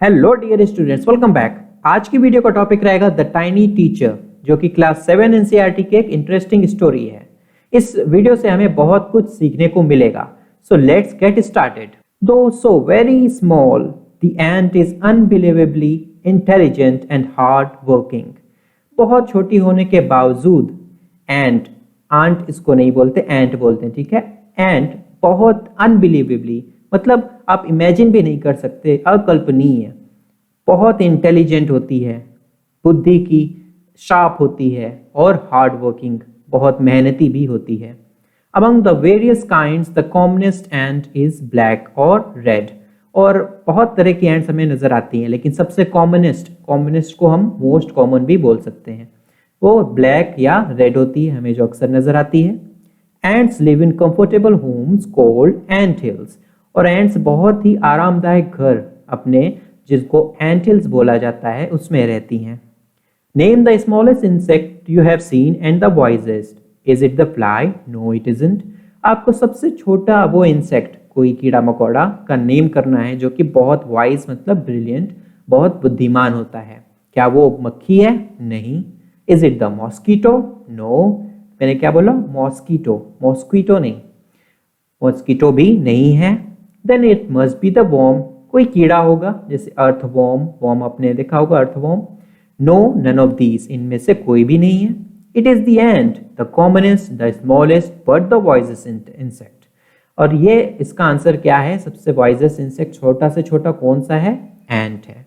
Hello dear students, welcome back. आज की video का टॉपिक रहेगा द टाइनी टीचर, जो कि क्लास 7 एनसीईआरटी की एक इंटरेस्टिंग स्टोरी है। इस वीडियो से हमें बहुत कुछ सीखने को मिलेगा। So let's get started. Though so very small, the ant is unbelievably intelligent and hard working. बहुत छोटी होने के बावजूद एंट, आंट इसको नहीं बोलते, एंट बोलते हैं, ठीक है। एंट बहुत अनबिलीवेबली मतलब आप इमेजिन भी नहीं कर सकते, अकल्पनीय, बहुत इंटेलिजेंट होती है, बुद्धि की शार्प होती है और हार्ड वर्किंग, बहुत मेहनती भी होती है। Among the various kinds the commonest ant is black और रेड। और बहुत तरह की एंट्स हमें नजर आती हैं, लेकिन सबसे कॉमनेस्ट को हम मोस्ट कॉमन भी बोल सकते हैं, वो ब्लैक या रेड होती है, हमें जो अक्सर नजर आती है। Ants live in comfortable homes called ant hills. और एंट्स बहुत ही आरामदायक घर अपने, जिसको एंट हिल्स बोला जाता है, उसमें रहती हैं। Name the smallest insect you have seen and the wisest. Is it the fly? No it isn't. आपको सबसे छोटा वो इंसेक्ट, कोई कीड़ा मकोड़ा का नेम करना है जो कि बहुत वाइज मतलब ब्रिलियंट, बहुत बुद्धिमान होता है। क्या वो मक्खी है? नहीं। Is it the mosquito? No. मैंने क्या बोला? मॉस्किटो नहीं, मॉस्किटो भी नहीं है। Then it must be the worm. कोई कीड़ा होगा, जैसे अर्थ वॉर्म आपने देखा होगा, earth worm. No, none of these, इनमें से कोई भी नहीं है। It is the ant, the commonest, the smallest but the wisest insect. और ये इसका आंसर क्या है? सबसे वाइजेस्ट इंसेक्ट छोटा से छोटा कौन सा है? एंट है।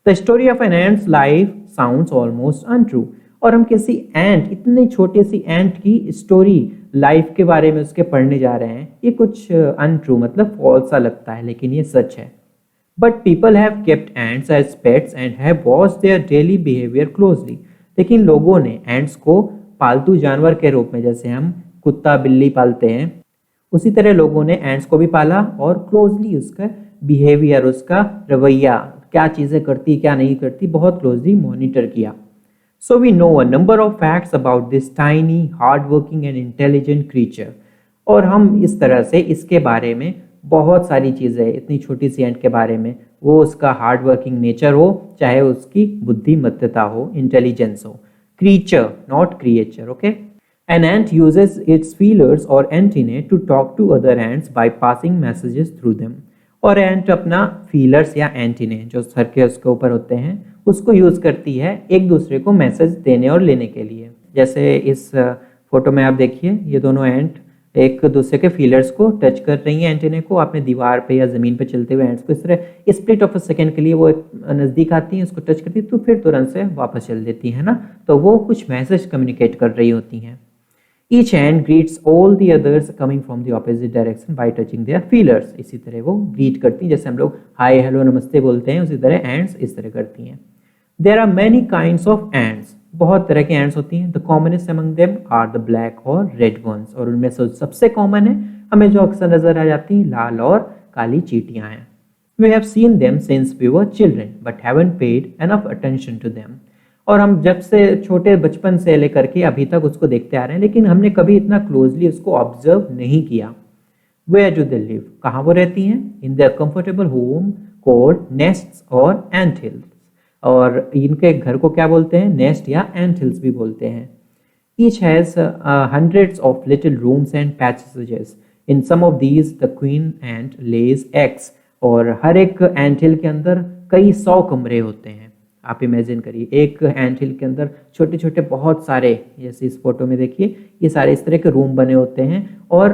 The story of an ant's life sounds almost untrue. और हम किसी एंट, इतनी छोटी सी एंट की स्टोरी, लाइफ के बारे में उसके पढ़ने जा रहे हैं, ये कुछ अनट्रू मतलब फॉल्स सा लगता है, लेकिन ये सच है। But people have kept ants as pets and have watched their daily behaviour closely. लेकिन लोगों ने एंट्स को पालतू जानवर के रूप में, जैसे हम कुत्ता बिल्ली पालते हैं, उसी तरह लोगों ने एंट्स को भी पाला और क्लोजली उसका बिहेवियर, उसका रवैया, क्या चीज़ें करती क्या नहीं करती, बहुत क्लोजली मॉनिटर किया। So we know a number of facts about this tiny, hardworking and intelligent creature. और हम इस तरह से इसके बारे में बहुत सारी चीज़ें, इतनी छोटी सी एंट के बारे में, वो उसका हार्ड वर्किंग नेचर हो, चाहे उसकी बुद्धिमत्ता हो, इंटेलिजेंस हो। Creature not creature, okay. An ant uses its feelers or antennae to talk to other ants by passing messages through them. और एंट अपना फीलर्स या एंटीने, जो सर के उसके ऊपर होते हैं, उसको यूज करती है एक दूसरे को मैसेज देने और लेने के लिए। जैसे इस फोटो में आप देखिए, ये दोनों एंट एक दूसरे के फीलर्स को टच कर रही हैं, एंटीने को। आपने दीवार पे या जमीन पे चलते हुए एंट्स को इस तरह स्प्लिट ऑफ अ सेकेंड के लिए वो नज़दीक आती हैं, उसको टच करती है तो फिर तुरंत से वापस चल देती है ना, तो वो कुछ मैसेज कम्युनिकेट कर रही होती हैं। Each ant greets all the others coming from the opposite direction by touching their feelers. इसी तरह वो ग्रीट करती हैं, जैसे हम लोग हाय हेलो नमस्ते बोलते हैं, उसी तरह एंट्स इस तरह करती हैं। There are many kinds of ants. बहुत तरह के एंट्स होती हैं। The commonest among them are the black or red ones. और उनमें से सबसे कॉमन है, हमें जो अक्सर नजर आ जाती हैं, लाल और काली चींटियां हैं। We have seen them since we were children, but haven't paid enough attention to them. और हम जब से छोटे बचपन से लेकर के अभी तक उसको देखते आ रहे हैं, लेकिन हमने कभी इतना क्लोजली उसको ऑब्जर्व नहीं किया। Where do they live? कहाँ वो रहती हैं? In their comfortable home called nests और ant hills. और इनके घर को क्या बोलते हैं? नेस्ट या ant hills भी बोलते हैं। Each has hundreds of little rooms and passages. In some of these the queen ant lays eggs. और हर एक ant hill के अंदर कई 100 कमरे होते हैं। आप इमेजिन करिए, एक एंट हिल के अंदर छोटे छोटे बहुत सारे, जैसे इस फोटो में देखिए, ये सारे इस तरह के रूम बने होते हैं। और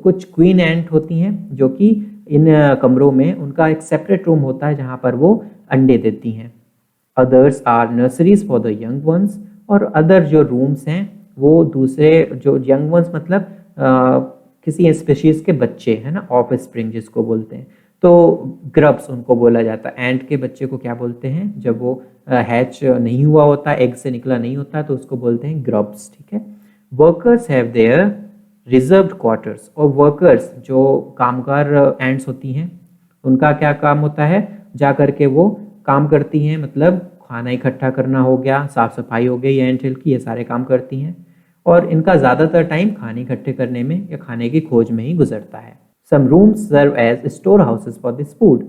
कुछ क्वीन एंट होती हैं जो कि इन कमरों में उनका एक सेपरेट रूम होता है जहाँ पर वो अंडे देती हैं। Others are nurseries for the young ones. और अदर जो रूम्स हैं वो दूसरे, जो यंग वंस मतलब किसी स्पेशीज के बच्चे हैं ना, ऑफ स्प्रिंग जिसको बोलते हैं, तो ग्रब्स उनको बोला जाता है। एंट के बच्चे को क्या बोलते हैं? जब वो हैच नहीं हुआ होता, एग से निकला नहीं होता, तो उसको बोलते हैं ग्रब्स, ठीक है। Workers have their reserved quarters. और वर्कर्स जो कामगार एंट्स होती हैं, उनका क्या काम होता है? जा करके वो काम करती हैं, मतलब खाना इकट्ठा करना हो गया, साफ सफाई हो गई एंट हिल की, ये सारे काम करती हैं। और इनका ज़्यादातर टाइम खाने इकट्ठे करने में या खाने की खोज में ही गुजरता है। Some rooms serve as storehouses for this food.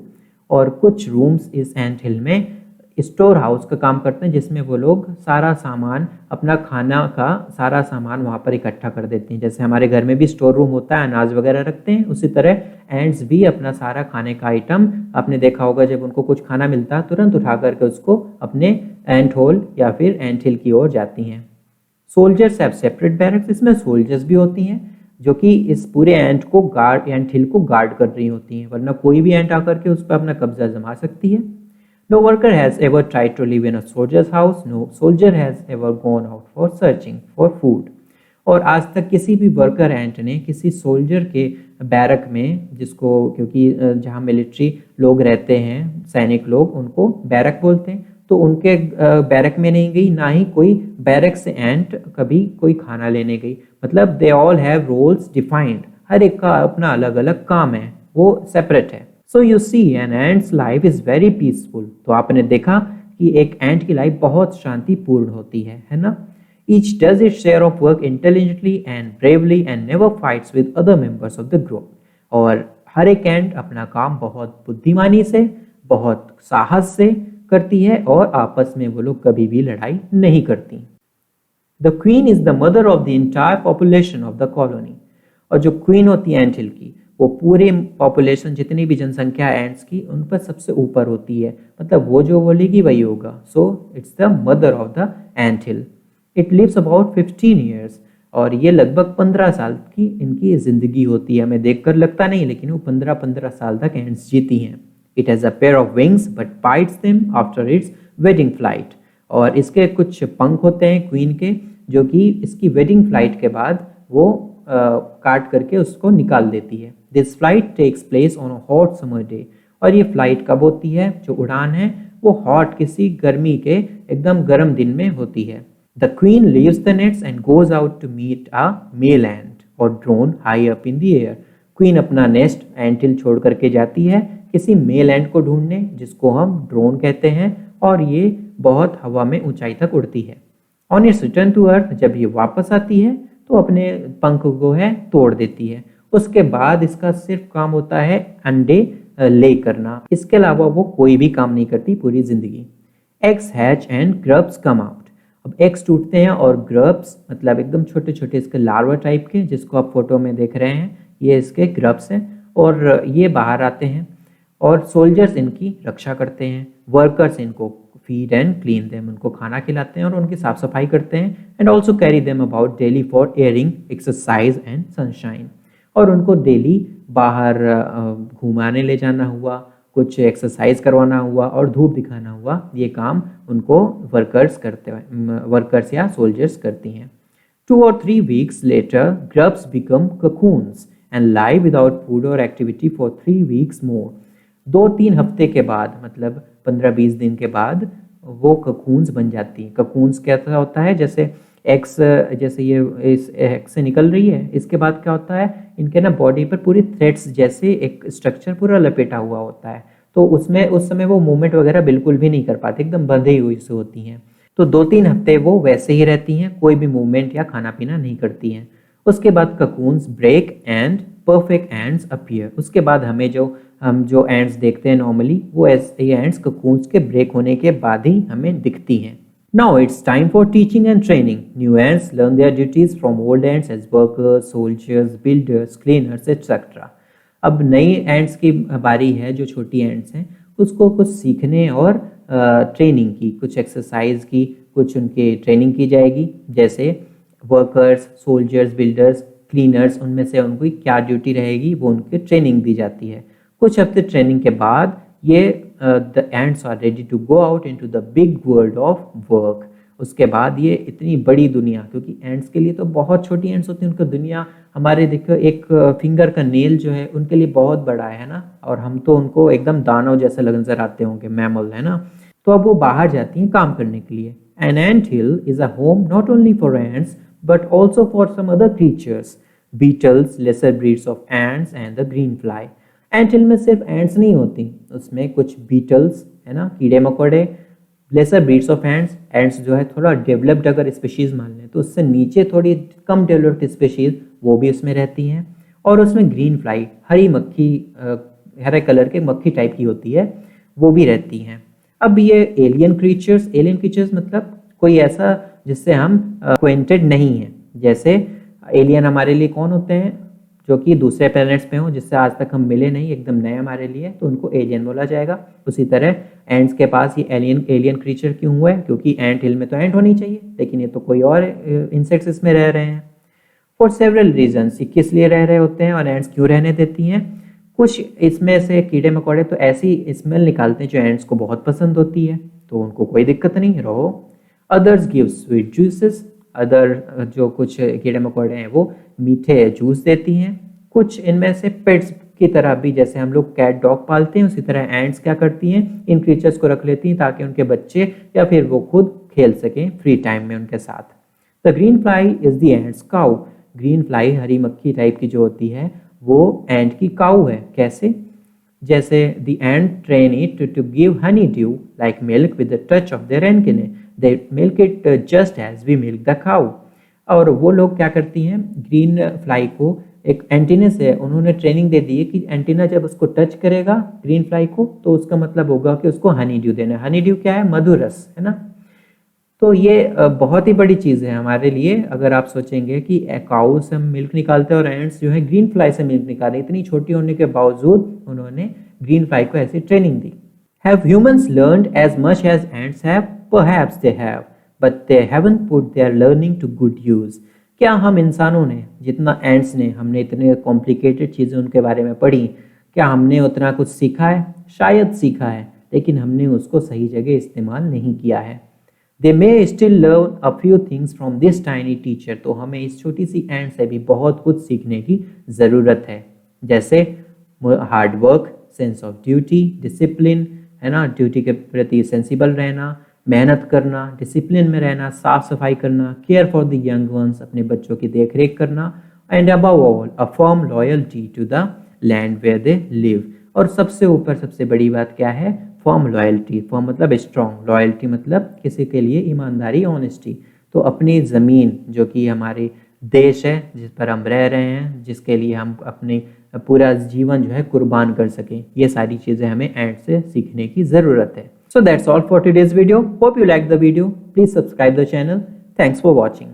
और कुछ रूम्स इस एंट हिल में स्टोर हाउस का काम करते हैं, जिसमें वो लोग सारा सामान, अपना खाना का सारा सामान वहाँ पर इकट्ठा कर देते हैं। जैसे हमारे घर में भी स्टोर रूम होता है, अनाज वगैरह रखते हैं, उसी तरह एंट्स भी अपना सारा खाने का आइटम, आपने देखा होगा जब उनको कुछ खाना मिलता है तुरंत उठा करके उसको अपने एंट होल या फिर एंट हिल की ओर जाती हैं। सोल्जर्स हैव सेपरेट बैरक्स, इसमें सोल्जर्स भी होती हैं जो कि इस पूरे एंट हिल को गार्ड कर रही होती हैं, वरना कोई भी एंट आकर के उस पर अपना कब्जा जमा सकती है। No worker has ever tried to live in a soldier's house. No soldier has ever gone out for searching for food. और आज तक किसी भी वर्कर एंट ने किसी सोल्जर के बैरक में, जिसको क्योंकि जहाँ मिलिट्री लोग रहते हैं, सैनिक लोग, उनको बैरक बोलते हैं, तो उनके बैरक में नहीं गई, ना ही कोई बैरक से एंट कभी कोई खाना लेने गई। मतलब they all have roles defined, हर एक का अपना अलग अलग काम है, वो सेपरेट है। So you see, an ant's life is very peaceful. तो आपने देखा कि एक एंट की लाइफ बहुत शांतिपूर्ण होती है ना? Each does its share of work intelligently and bravely and never fights with other members of the group. और हर एक एंट अपना काम बहुत बुद्धिमानी से, बहुत साहस से करती है और आपस में वो लोग कभी भी लड़ाई नहीं करती। The queen is the mother of the entire population of the colony. और जो क्वीन होती है एंट हिल की, वो पूरे पॉपुलेशन, जितनी भी जनसंख्या है एंट्स की, उन पर सबसे ऊपर होती है। मतलब वो जो बोलेगी वही होगा। So it's the mother of the ant hill. It lives about 15 years, और ये लगभग 15 साल की इनकी ज़िंदगी होती है। हमें देखकर लगता नहीं, लेकिन वो 15-15 साल तक एंट्स जीती हैं। It has a pair of wings but bytes them after it's wedding flight. और इसके कुछ पंख होते हैं क्वीन के, जो कि इसकी वेडिंग फ्लाइट के बाद वो काट करके उसको निकाल देती है। This flight takes place on a hot summer day. और ये फ्लाइट कब होती है, जो उड़ान है वो हॉट, किसी गर्मी के एकदम गर्म दिन में होती है। The queen leaves the nests and goes out to meet a male ant और drone high up in the air. Queen अपना नेस्ट एंट हिल छोड़ करके जाती है किसी मेल एंट को ढूंढने, जिसको हम ड्रोन कहते हैं, और ये बहुत हवा में ऊंचाई तक उड़ती है। On its return to earth, जब ये वापस आती है तो अपने पंख को है तोड़ देती है। उसके बाद इसका सिर्फ काम होता है अंडे ले करना, इसके अलावा वो कोई भी काम नहीं करती पूरी जिंदगी। Eggs hatch and grubs come out. अब एग्स टूटते हैं और ग्रब्स मतलब एकदम छोटे छोटे इसके लार्वा टाइप के, जिसको आप फोटो में देख रहे हैं, ये इसके ग्रब्स हैं, और ये बाहर आते हैं और सोल्जर्स इनकी रक्षा करते हैं। वर्कर्स इनको फीड एंड क्लीन देम, उनको खाना खिलाते हैं और उनकी साफ सफाई करते हैं। And also carry them about daily for airing, exercise and sunshine. और उनको डेली बाहर घुमाने ले जाना हुआ, कुछ एक्सरसाइज करवाना हुआ और धूप दिखाना हुआ, ये काम उनको वर्कर्स या सोल्जर्स करती हैं। 2 or 3 weeks later, grubs become cocoons and lie without food or activity for 3 weeks more. 2-3 हफ्ते के बाद, मतलब 15-20 दिन के बाद, वो ककून्स बन जाती हैं। ककून्स कैसा होता है, जैसे एक्स, जैसे ये इस एक्स से निकल रही है, इसके बाद क्या होता है, इनके ना बॉडी पर पूरी थ्रेड्स जैसे एक स्ट्रक्चर पूरा लपेटा हुआ होता है, तो उसमें उस समय वो मूवमेंट वगैरह बिल्कुल भी नहीं कर पाती, एकदम बंधे हुई से होती हैं। तो 2-3 हफ्ते वो वैसे ही रहती हैं, कोई भी मूवमेंट या खाना पीना नहीं करती हैं। उसके बाद cocoons break and perfect ants appear. उसके बाद हम जो एंड्स देखते हैं नॉर्मली, वो ऐसे एंड्स ककून्स के ब्रेक होने के बाद ही हमें दिखती हैं। Now it's time for teaching and training. New ants learn their duties from old ants as workers, soldiers, builders, cleaners, etc. अब नई एंट्स की बारी है, जो छोटी एंट्स हैं, उसको कुछ सीखने और ट्रेनिंग की, कुछ एक्सरसाइज की, कुछ उनके ट्रेनिंग की जाएगी। जैसे वर्कर्स, सोल्जर्स, बिल्डर्स, क्लीनर्स, उनमें से उनको क्या ड्यूटी रहेगी, वो उनकी ट्रेनिंग दी जाती है। कुछ हफ्ते ट्रेनिंग के बाद ये the ants are ready to go out into the big world of work. उसके बाद ये इतनी बड़ी दुनिया, क्योंकि एंट्स के लिए तो बहुत छोटी एंट्स होती हैं, उनका दुनिया हमारे देखो एक फिंगर का नेल जो है उनके लिए बहुत बड़ा है ना, और हम तो उनको एकदम दानव जैसे नजर आते होंगे, मैमल है ना। तो अब वो बाहर जाती हैं काम करने के लिए। An ant hill is a home not only for ants but also for some other creatures, beetles, lesser breeds of ants and the green fly. एंट हिल में सिर्फ एंट्स नहीं होती, उसमें कुछ बीटल्स है ना, कीड़े मकोड़े, लेसर ब्रीड्स ऑफ एंट्स जो है थोड़ा डेवलप्ड अगर स्पीशीज मान लें तो उससे नीचे थोड़ी कम डेवलप्ड स्पीशीज, वो भी उसमें रहती हैं। और उसमें ग्रीन फ्लाई, हरी मक्खी हरे कलर के मक्खी टाइप की होती है, वो भी रहती हैं। अब ये एलियन क्रीचर्स मतलब कोई ऐसा जिससे हम एक्वेंटेड नहीं है। जैसे एलियन हमारे लिए कौन होते हैं, जो कि दूसरे प्लैनेट्स पे हों, जिससे आज तक हम मिले नहीं, एकदम नए हमारे लिए, तो उनको एलियन बोला जाएगा। उसी तरह एंट्स के पास ये एलियन क्रीचर क्यों हुआ है, क्योंकि एंट हिल में तो एंट होनी चाहिए, लेकिन ये तो कोई और इंसेक्ट्स इसमें रह रहे हैं। फॉर सेवरल रीजन्स, ये किस लिए रह रहे होते हैं और एंट्स क्यों रहने देती हैं। कुछ इसमें से कीड़े मकोड़े तो ऐसी स्मेल निकालते हैं जो एंट्स को बहुत पसंद होती है, तो उनको कोई दिक्कत नहीं, रहो। Others give sweet juices, other जो कुछ कीड़े मकोड़े हैं वो मीठे जूस देती हैं। कुछ इनमें से पेट्स की तरह भी, जैसे हम लोग कैट डॉग पालते हैं, उसी तरह एंट्स क्या करती हैं, इन क्रीचर्स को रख लेती हैं ताकि उनके बच्चे या फिर वो खुद खेल सकें फ्री टाइम में उनके साथ। The green fly is the ant's cow, green fly हरी मक्खी टाइप की जो होती है वो एंट की काऊ है। कैसे, जैसे the ant train it to give honey dew like milk with the touch of their antenna, they milk it just as we milk the cow. और वो लोग क्या करती हैं, ग्रीन फ्लाई को एक एंटीना से उन्होंने ट्रेनिंग दे दी है कि एंटीना जब उसको टच करेगा ग्रीन फ्लाई को, तो उसका मतलब होगा कि उसको हनी ड्यू देना है। हनी ड्यू क्या है, मधुर रस, है ना। तो ये बहुत ही बड़ी चीज़ है हमारे लिए। अगर आप सोचेंगे कि काऊ से हम मिल्क निकालते हैं और एंट्स जो है ग्रीन फ्लाई से मिल्क निकाले, इतनी छोटी होने के बावजूद उन्होंने ग्रीन फ्लाई को ऐसी ट्रेनिंग दी। Have humans learned as much as ants have? Perhaps they have, but they haven't put their learning to good use. क्या हम इंसानों ने जितना एंट्स ने, हमने इतने कॉम्प्लिकेटेड चीज़ें उनके बारे में पढ़ी, क्या हमने उतना कुछ सीखा है? शायद सीखा है, लेकिन हमने उसको सही जगह इस्तेमाल नहीं किया है। They may still learn a few things from this tiny teacher, तो हमें इस छोटी सी एंट से भी बहुत कुछ सीखने की ज़रूरत है। जैसे hard work, sense of duty, discipline, है ना, ड्यूटी के प्रति सेंसिबल रहना, मेहनत करना, डिसिप्लिन में रहना, साफ सफाई करना, care for the young ones, अपने बच्चों की देख रेख करना, and above all a firm loyalty to the land where they live. और सबसे ऊपर सबसे बड़ी बात क्या है, फर्म लॉयल्टी। फर्म मतलब स्ट्रॉन्ग, लॉयल्टी मतलब किसी के लिए ईमानदारी, ऑनेस्टी। तो अपनी ज़मीन जो कि हमारे देश है, जिस पर हम रह रहे हैं, जिसके लिए हम अपने पूरा जीवन जो है कुर्बान कर सकें, ये सारी चीज़ें हमें एंट से सीखने की ज़रूरत है। So that's all for today's video. Hope you like the video. Please subscribe the channel. Thanks for watching.